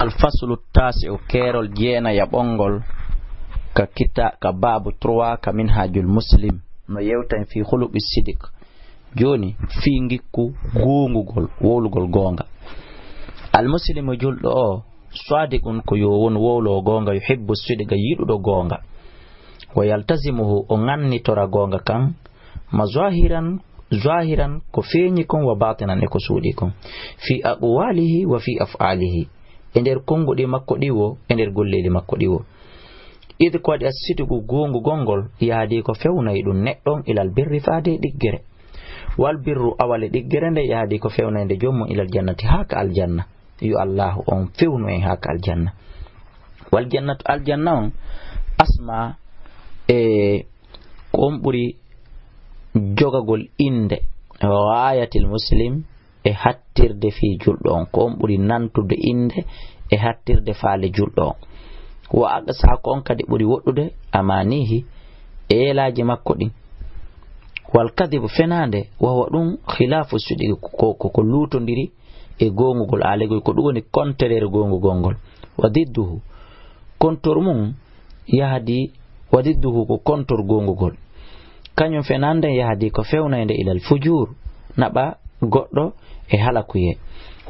الفصل التاسع كيرول جينا يبونغول كباب 3 كمنهاج المسلم no yewtan fi khuluqi sidik joni fi ngikku gongugol wowlugol gonga al muslimu juldo o sadiqun ko yo won wowlo gonga yuhibbu sidiga yidudo gonga wa yaltazimuhu o nganni tora gonga kan zahiran ko feñi kon wa batinan e ko suudi kon fi aqwalihi wa fi af'alihi ender kongodi makko diwo ender golleli makko diwo id ko di asitigu gongu gongol yaadi ko fewnay dum neddon ilal birri faade diggere wal birru awale diggere nde yaadi ko fewnayde jommo ilal jannati haka al janna yu allah on fewno en haka al janna wal jannatu al janna on asma ko buri jogagol inde ayatil muslim e hattirde fi juldo on ko buri nantude inde e hattirde faale juldo on wa aqsa ko on kadi buri woddude amanihi e laaji makko din wal kadhib fenande wa wadum khilafu sudi ko lutondiri e gongugol alegol ko dugoni kontere gongugol wadidduhu kontor mum yahdi wadidduhu ko kontor gongugol kanyum fenande yahdi ko fewnande ilal fujur naba goddo e halakuye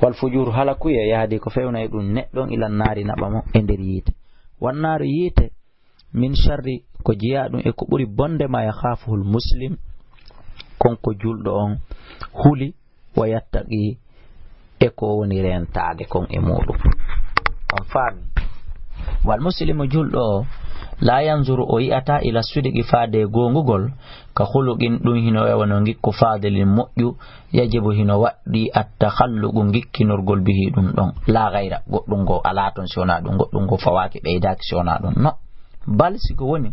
wal fujur halakuye yahdi ko fewnay dum neddon ilal naari naba mo e der yite wannaaru yite min sharri ko jiyaadum e ko buri bonde ma ya khafuhul muslim konko juldo on huli wa yattaqi e ko woni rentaade kon e modum on faami wal muslimu juldo la yanzuru o yi'ata ila sudigi faade gongugol ka khuluqin dum hino e wono ngikko faadeli moƴƴu yajibu hino waddi at-takhalluqu ngikkinorgol bihi dum don la ghaira goddum go ala ton sona dum goddum go fawaki beydaki sona dum no bal sigo woni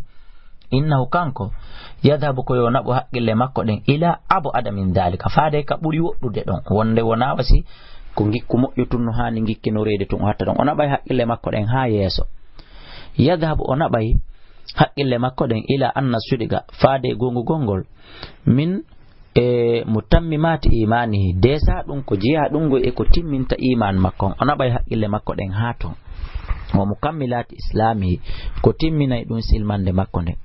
innahu kanko yadhabu ko yo nabo haqqille makko den ila abu adamin dalika faade ka buri woddude don wonde wona wasi ko ngikku moƴƴu tunno hani ngikkinorede tun hatta don ona bay haqqille makko den ha yeso yadhabu ona bay haqqille makko den ila anna sudiga faade gongu gongol min mutammimati imanihi desa dum ko jiya dum go e ko timminta iman makko ona bay haqqille makko den hato wa mukammilati islami ko timminay dum silmande makko ne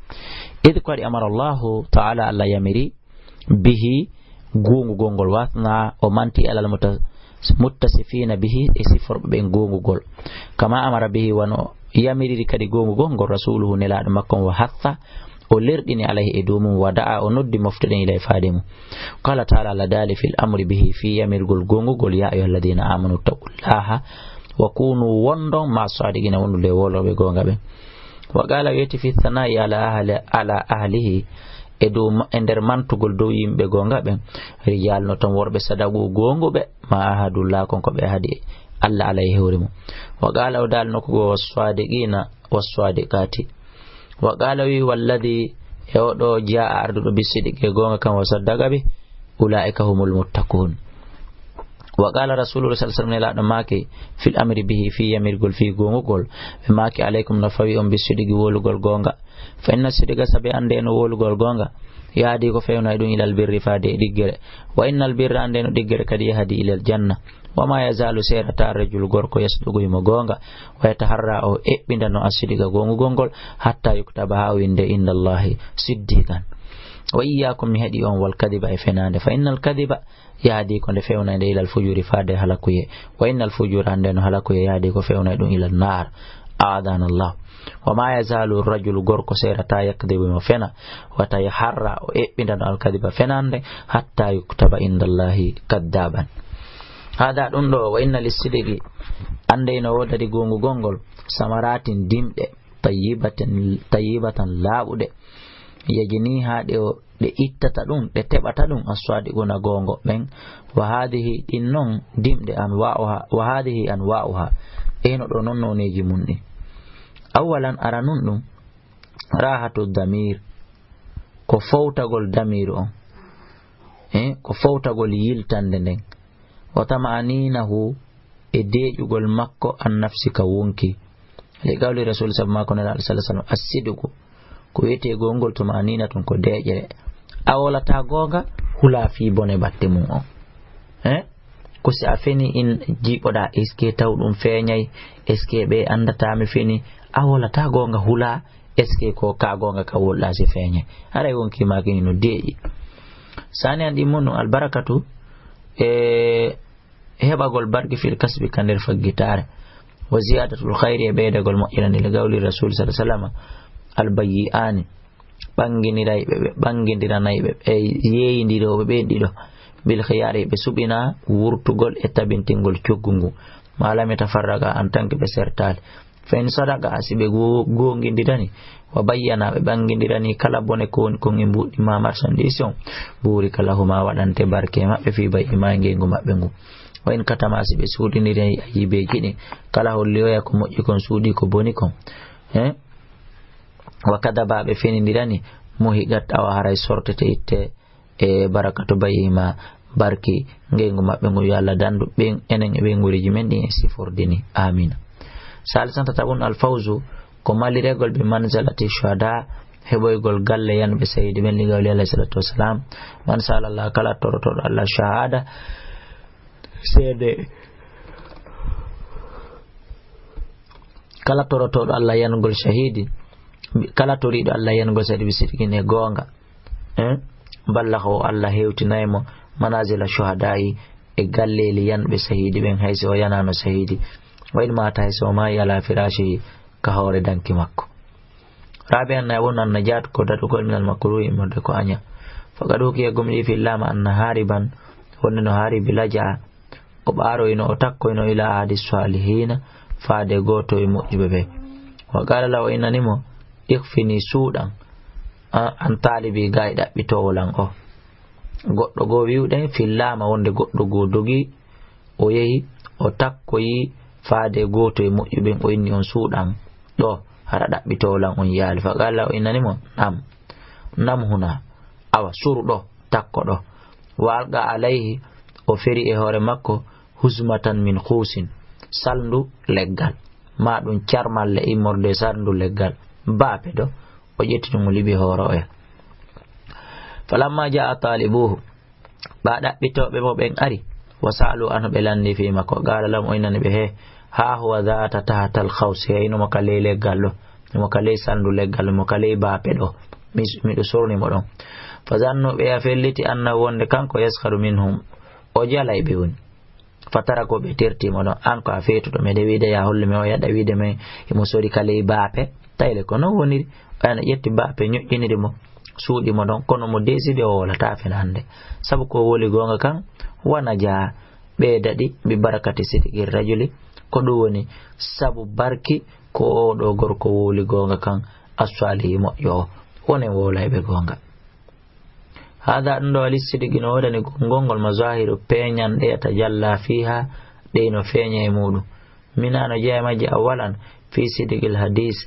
id qad amara Allah ta'ala alla yamiri bihi gongu gongol wasna o manti alal muttasifina bihi e siforbe ben gongu gol kama amara bihi wano yamiri kadi gongu gongol rasuluhu nelaado makko wa hatta o lerdini alayhi edumum wada'a o noddi moftude ila faademu qala ta'ala la dali fil amri bihi fi yamirgol gongu gol ya ayyuhalladhina amanu taqullaha wa kunu wondon ma sadiqina wondude wolobe gonga be wa qala yati fi thana'i ala ahlihi edum ender mantugol dow yimbe gonga be rijal no tan worbe sadagu gongo be ma ahadullah konko be hadi alla alayhi hurimu wa qala dal noko wasadiqina wasadiqati wa qala wi walladhi yawdo jaa ardudo bisidige gonga kan wasadaga be ulaika humul muttaqun wa qala rasulullah sallallahu alaihi wasallam maki fil amri bihi fi yamirgol fi gongol be maki alaykum nafawi on bisidigi wolugol gonga fa inna sidiga sabe ande no wolugol gonga yaadi ko fewna dum ilal birri faade diggere wa innal birra ande no diggere kadi yahdi ilal janna wa ma yazalu sayrata rajul gorko yasdugo mo gonga wa yataharra o ebbinda no asidiga gongol hatta yuktaba hawinde indallahi siddiqan wa iyyakum mi hadi on wal kadiba e fenande fa innal kadiba yaadi ko de fewna inde ilal fujuri faade halakuye wa innal fujura ande no halakuye yaadi ko fewna dum ilal nar aadan Allah wa ma yazalu rajul gorko sayrata yakdibu mo fena wa tayaharra o ebbinda no al kadiba fenande hatta yuktaba indallahi kadaban hada dum do wa innal sidigi ande no wodadi gongu gongol samaratin dimde tayyibatan laabude yajini haade o de ittata dum de tebata dum aswadi gona gongo ben wa hadhihi dinnon dimde an wa hadhihi an wa'uha eno do non noneji munni awalan aranun dum rahatu damir ko fawtagol damir on ko fawtagol yiltande den wa tama'aninahu e deejugol makko an nafsika wonki le gawli rasul sallallahu alaihi wasallam asidugo ko wete gongol to manina ton ko deejere awolata gonga hula fi bone batte mum on ko si a feni in jiɓoɗa eske taw ɗum feeñay eske ɓe andatami feni a wolata gonga hula eske ko ka gonga ka wolɗa si feeñay aray wonki makini no deeƴi sani an ɗimmon ɗum albarakatu heɓagol barki fil kasbi ka nder faggitare wa ziyadatul khayri e ɓeydagol moƴƴirani le gawli rasul sa sallam albayi'ani ɓangidiranayɓe ɓe yeeyidiroɓe ɓen ɗiɗo bil khiyari ɓe suɓina wurtugol e tabintingol coggu ngu malami tafarraga en tant que ɓe sertali fen sadaka asiɓe gongidirani wa bayyana ɓe ɓangidirani kala bone ko woni kon e mbuɗɗima marchandise on buuri kala huma waɗante barke maɓɓe fi bayi ma ngengu maɓɓe ngu wa in katama siɓe suuɗiniri a yibeji ɗi kala holliyoya ko moƴƴi kon suuɗi ko boni kon wa kadaba ɓe fenidirani mo higat awa haray sortete itte e barakatu bayima barki ngengu maɓɓe ngu yo Allah dandu ɓen enen e ɓen guriji men ɗin e sifordini amina salisan tatabun alfawzu ko maliregol ɓe manzalati shuhada heɓoygol galle yanɓe sayidi men ligawli alayhi salatu wassalam man salallah kala torotoɗo Allah shahada seede kala torotoɗo Allah yanugol shahidi kala toriɗo Allah yanugol sayidi ɓe sitigine gonga balla ko Allah hewtinaymo manazila shuhada'i e galleli yanɓe sahidi ɓen hayso o yanano sahidi wa in mata hayso o mayi ala firashi ka hoore danki makko rabi anna won anna jat ko datugol minal makruhi morde ko anya fagaɗuki e gomɗi fillama anna hariban wonde no hari bilaja o ɓaroyno o takkoyno ila ahadi salihina faade goto e moƴƴuɓe ɓe wa qala law innanimo ikfini suuɗan an talibi ga e ɗaɓɓitowolan o goɗɗo go wiwɗen fillama wonde goɗɗo go dogi o yehi o takkoyi faade goto e moƴƴuɓen o inni on suuɗan ɗo hara ɗaɓɓitowolan on yaali fa qala o innanimo nam huna awa suru ɗo takko ɗo wa alqa alayhi o feri e hoore makko husmatan min khusin salndu leggal ma ɗum carmalle immorde salndu leggal baape ɗo o ƴetti ɗum o liɓi hoore oya falamma jaa talibuhu ɓa ɗaɓɓitoɓe mo ɓen ari wa sa'alu anhu ɓe landi fi makko qala lam o innani ɓe he ha huwa dhata tahta al khaws heyno mo ka ley leggal ɗo mo ka ley salndu leggal mo ka ley baape ɗo miɗo sornimo ɗon fa zannuɓe a felliti anna wonde kanko yaskaru minhum o jalay ɓe woni fatara ko ɓe tertimo ɗon an ko a feetuɗo mede wiide ya holle me o yaɗa wiide me emo sori ka ley baape tayle ko non woniri o yana ƴetti baape ñoƴƴiniri mo suuɗimo ɗon kono mo deside o wolata fen hande sabu ko woli gonga kan wana jaa ɓeydaɗi bi barakati sidigir rajuli ko ɗum woni sabu barki ko oɗo gorko woli gonga kan asalihi moƴƴo o wonen wolayɓe gonga hada ɗum ɗo listidigi no waɗani gongol mazahiru peñan ɗe tajalla fiha ɗeyno feeña e muɗum minano jeeya majji awalan fi sidigil hadis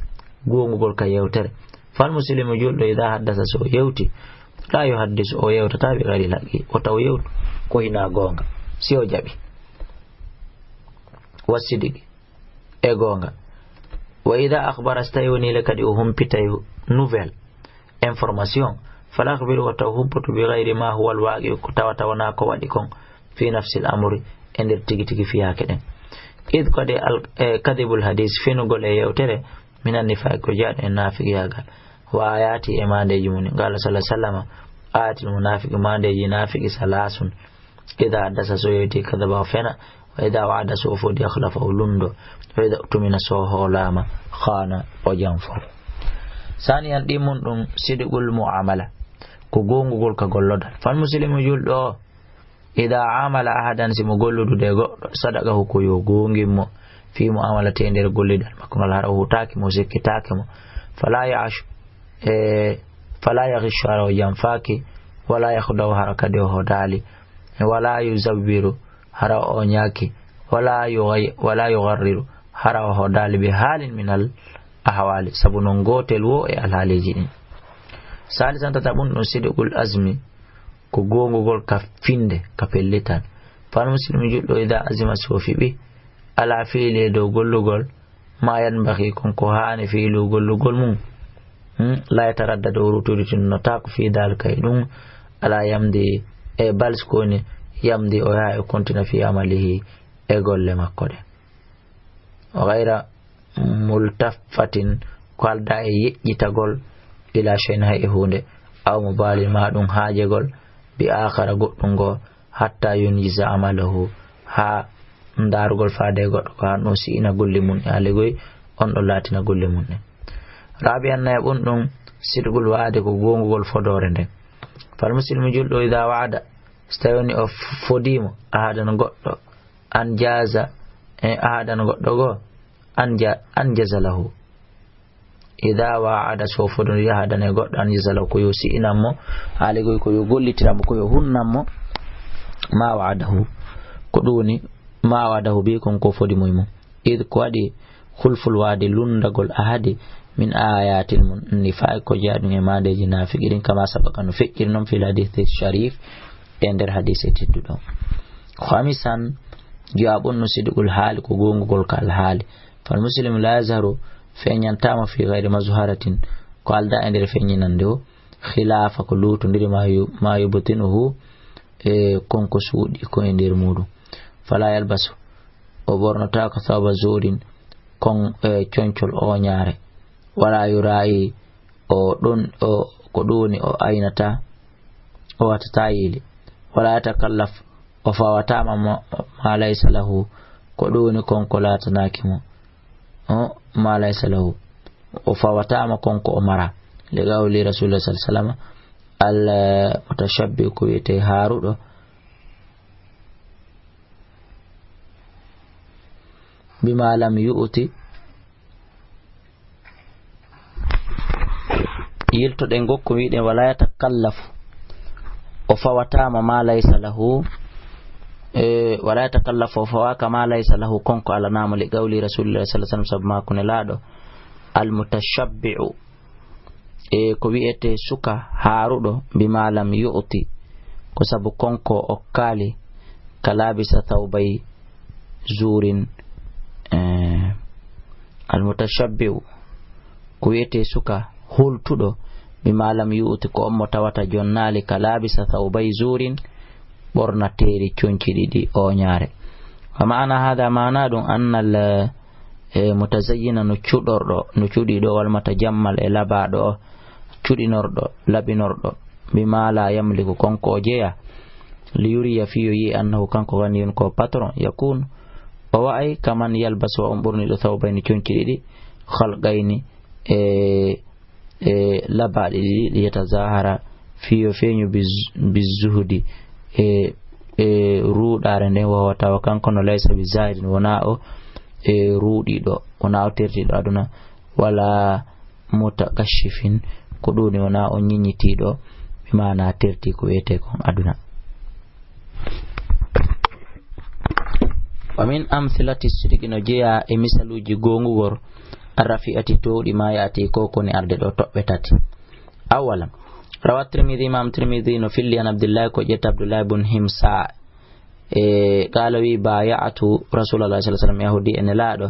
gongugol ka yewtere fal muslimu julɗo ida haddasa so yewti la yo haddisu o yewtata ɓe gari laqi o taw yewtu ko hina gonga si o jaɓi wasidigi e gonga wa ida akhbara so tawi wonile kadi o humpitay nouvelle information fala akhbiru wa taw humputu bi gayri ma huwa alwaqi ko tawata wona ko waɗi kon fi nafsi l amri e nder tigi tigi fiyake ɗen id kadi kadibul hadis finugol e yewtere minan nifaq ko jaaɗo e nafiqiyagal wa ayati e mandeji mum ngala sallah sallama ayatil munafiqi mandeji nafiqi salasun ida haddasa so yewti kadaba o fena wa ida wa'ada so fodi akhlafa o lundo wa ida tumina so holama khana o janfo sani an ɗimmum ɗum sidigul muamala ko gongugol ka gollodal fal muslimu julɗo ida amala ahadan simo golludude goɗɗo sadaqahu ko yo gongimmo fi muamalate nder gollidal makko ngal hara hutaki mo sekkitake mo fala yahishu hara o janfaki wala yahdaw hara kadi o hodali wala yuzabbiru hara o ñaki wala yugarriru hara o hodali bi halin minal ahwali sabu non gotel wo e alhaliji ɗin salisan tataɓum ɗum sidigul azmi ko gongugol ka finde ka pellitan fal muslimu julɗo ida azima so fiɓi ala fiili dow gollugol ma yanbaghi konko hani fiilu gollugol mum la yataraddadu rutude tinnotako fi dalika e ɗum ala yamde e balskoni yamdi o yaha e kontina fi amalihi e golle makko de ghayra multaffatin ko alda e yeƴƴitagol ila shay'in hay e hunde aw mubali maɗum haajegol bi akhara goɗɗum ngo hatta yunjiza amalahu ha ndarugol faade goɗɗo ko hanno si ina golle mun e alegoy on ɗo laatina golle mun ɗe rabi annaye ɗum sidgol waade ko gongugol fodore nden fal muslimu julɗo ida waada so tawi woni o fodimo a haɗan goɗɗo an jaza e a haɗan goɗɗo goo an jaza lahu ida waada so fodori haɗan e goɗɗo an jaza lahu ko yo si inanmo alegoy ko yo gollitiranmo ko yo hunnanmo ma waadahu ko ɗum woni ma waadahu be kon ko fodi mum id ko waɗi hulful waade lundagol ahadi min ayatil mun ni fa ko jaadum e madeji nafiqirin kama sabaka no fekkir non fil hadith sharif e nder hadith tedduɗo khamisan jawabun nusidul hal ko gongugol kal hal fal muslim la yazharu feñantama fi ghayri mazharatin ko alda e nder feñinande o khilafa ko lutondiri ma yubtinuhu e konko suudi ko e nder muɗum fala yalbasu o bornota ko thawba zurin kon concol o ñaare wala yurayi o ɗon o ko ɗuni o aynata o watata yili wala yatakallaf o fawatama ma laysa lahu ko ɗuni konko latanaki mo ma laysa lahu o fawatama konko o mara li gawli rasulullah sallallahu alaihi wasallam al mutashabbi ko wiyete haruɗo bima lam yu'ti yiltoɗen gokko wiɗen wala yatakallafu o fawatama ma laysa lahu wala yatakallafu o fawaka ma laysa lahu konko alanamo li gawli rasulullah sallallahu alaihi wasallam sabu makone laaɗo almutashabbi'u ko wi'ete suka haruɗo bima lam yu'ti ko sabu konko o kaali kalabisa thawbay zurin almutashabbi'u ko wi'ete suka hultuɗo bima lam yu'ti ko on mo tawata jonnali kalabisa thawbay zurin ɓorna teeri conci ɗiɗi o ñaare wa ma'ana hada mana ɗum annal mutazayyina no cuɗorɗo no cuɗiɗo wal mutajammal e labaɗo o cuɗinorɗo labinorɗo bima la yamliku konko o jeeya li yuriya fiyo yi annahu kanko wani yon ko patron yakun o wa'ay kaman yalbasu o on ɓorniɗo thawbayni conci ɗiɗi khalqayni labaɗi ɗiɗi ɗi yatazahara fiyo feñu bizuhudi ruɗare nden wawatawa kanko no laysa bizahidin wona o ruɗiɗo wona o tertiɗo aduna wala mutakashifin ko ɗuni wona o ñiññitiɗo bimana terti ko wiyete kon aduna wa min amthilati sidiki no jeeya e misaluji gongugor arrafi'ati towɗi ma yati ko koni arde ɗo toɓɓe tati awalam rawa tirmidhi imam tirmidhi no filli an abdoullahi ko ƴetta abdoullahi bun himsa qala wi baya'atu rasulullah sallallahu alaihi wasallam yahudi ene laaɗo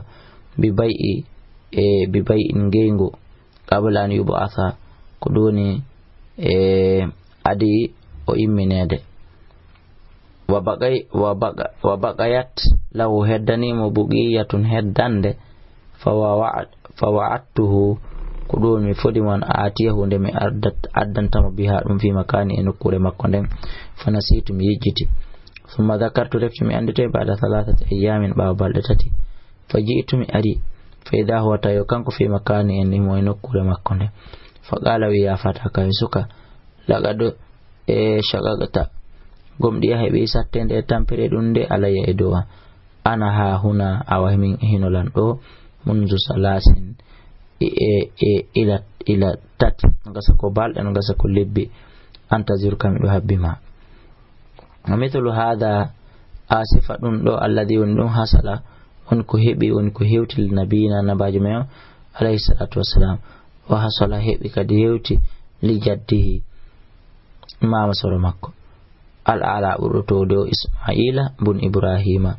bi bay'in ngeygu qabla an yub'atha ko ɗoni adi o imminede wa baqayat lahu heddanimo buqiyatun heddande fawa'attuhu ko ɗum mi fodi mon atiyahu nde mi addantamo biha ɗum fi makani e nokkure makko nden fanasitu mi yejjiti summa dhakartu refti mi andite ba'da 3 ayyamin ɓawa balɗe tati fa ji'tu mi ari fa idha huwa tayo kanko fi makani en nimo e nokkure makko nden fa qala wi ya fata kawe suka laqad shaqaqta gomɗi yahe ɓe sattende e tampere ɗum nde alayya e dow ana ha huna awa min hinolan ɗo munzu salasin ila tati ngasa ko balɗe no ngasa ko lebbi antazir kam ɗo habbima mithlu hada asifa ɗum ɗo alladhi woni ɗum hasala on ko heɓi woni ko hewti nabiyina nabajo men alayhi salatu wassalam wa hasala heɓi kadi hewti li jaddihi mama soro makko al-ala ɓurɗotoɗo ismaila bun ibrahima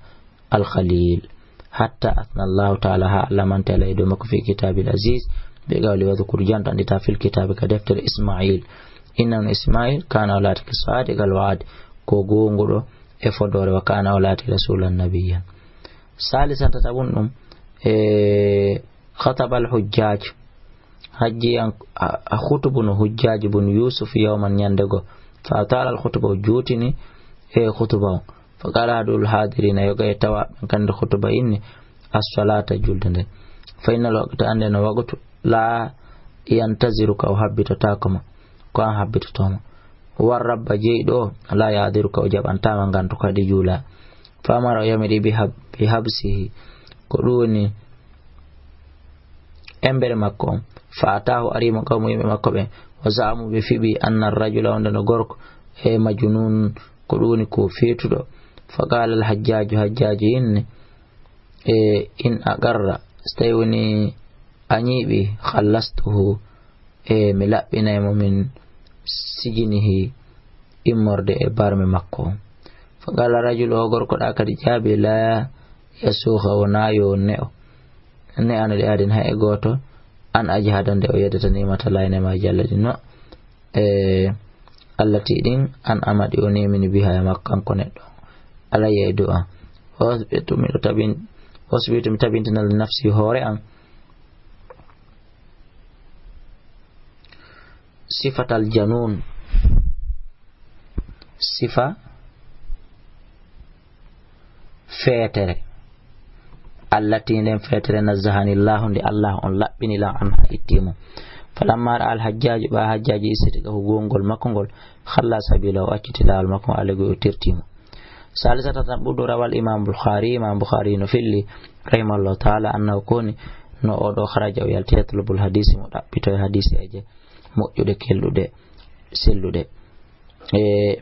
al-khalil hatta athna allahu taala ha allah mante ala e dow makko fi kitabil aziz ɓe gawli wadhkur janto andita fil kitabe ka deftere ismail innahu ismail kana walaati sadiqal wa'd ko gonguɗo e fodore wa kana walati rasulan nabiyyan salisan tatabun khatab al hujjaj hajji an khutubun hujjaj bun yusuf yawman nyandego fa ta'ala al khutuba jutini e khutuba fa qala dul hadirina yoga tawa kan khutuba inni as-salata juldende fa innal waqta andena waqtu la yantaziruka wa habbitatakuma ko an habbitatoma war rabba jeydo la yadiruka o jabantama ganto kadi jula famara yamidi bi habsihi ko duni embere makko fa atahu arima qawmu yimbe makko be wa zaamu be fibi anna ar-rajula wanda gorko e majnun ko duni ko fetudo fa qala al-hajjaj in agarra stayuni anyibi khallastuhu mi labbinaymo min sijinihi immorde e barme makko fa qala rajulu o gorko da kadi jaabi la yasuha wona yo neo ne ana de adin ha e goto an ajhadande o yedata nimata layne ma jalladi no allati din an amadi o nemini biha makkan ko neddo ala yeedo an wasbitu mi tabintinal nafsi hore an sifatal janun sifa fetere allati nden fetere nazahanillahu ndi Allah on labbini la an ittimo falamma al hajjaj ba hajjaji isiti ko gongol makko gol khalla sabila o acciti lawol makko alego o tirtimo salisata tabudo rawal imam bukhari no filli rahimallahu ta'ala annahu koni no odo kharaja o yalti yatlubul hadisi mo dabbito e hadisi eje moƴƴude kellude sellude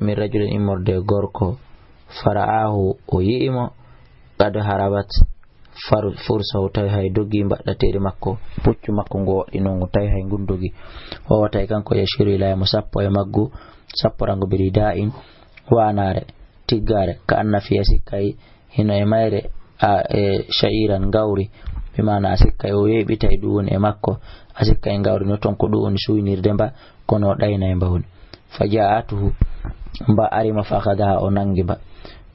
min rajulin immorde gorko fara'ahu o yi'imo qad harabat fursahu tawi hay doggi mbaɗɗateeri makko puccu makko ngo waɗi noon tawi hay gundogi o watay kanko yashiru ila mo sappo e maggu sapporango biri da'in wanare tiggare ka anna fiya sikkay hino e mayre e sha'iran gawri bimana sikkay o yeɓitay ɗum woni e makko a sikkay gawri no ton ko ɗum woni suynirde mba kono ɗayna e mbawni fa ja'atuhu mba arima fa khadaha o nangi mba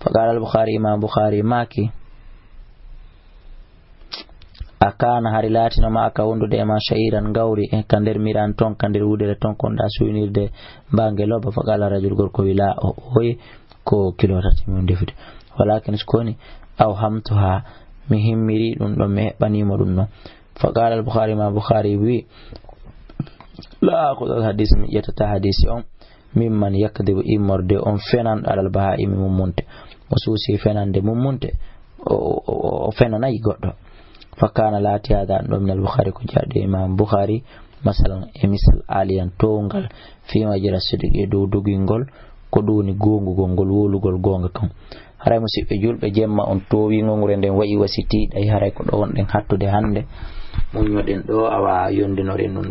fa qala al-bukhari imam bukhari maki akana hari latino ma aka wondude e ma sha'iran gawri e kander miran ton kander wudere ton konda suynirde bange loba fa qala rajul gorko wila o hoy ko kilotati mi defude walakin skoni aw hamtuha mi himmiri dum do me banimo dum no fa qala al-bukhari ma bukhari wi la aqul hadith mi yatata hadisi on mimman yakdibu immorde on fenan alal bahaimi mummunte o suusi fenande mummunte o fenanayi goddo fakana lati hada do min al-bukhari ko jadde imam bukhari masalan e misal aliyan tongal fi majira sidiki do dogingol ko doni gongugol ngol wolugol gonga kan haray musibbe julbe jemma on to wi ngongure den wayi wasiti day haray ko do won den hattude hande mun nyoden do awa yondinoren non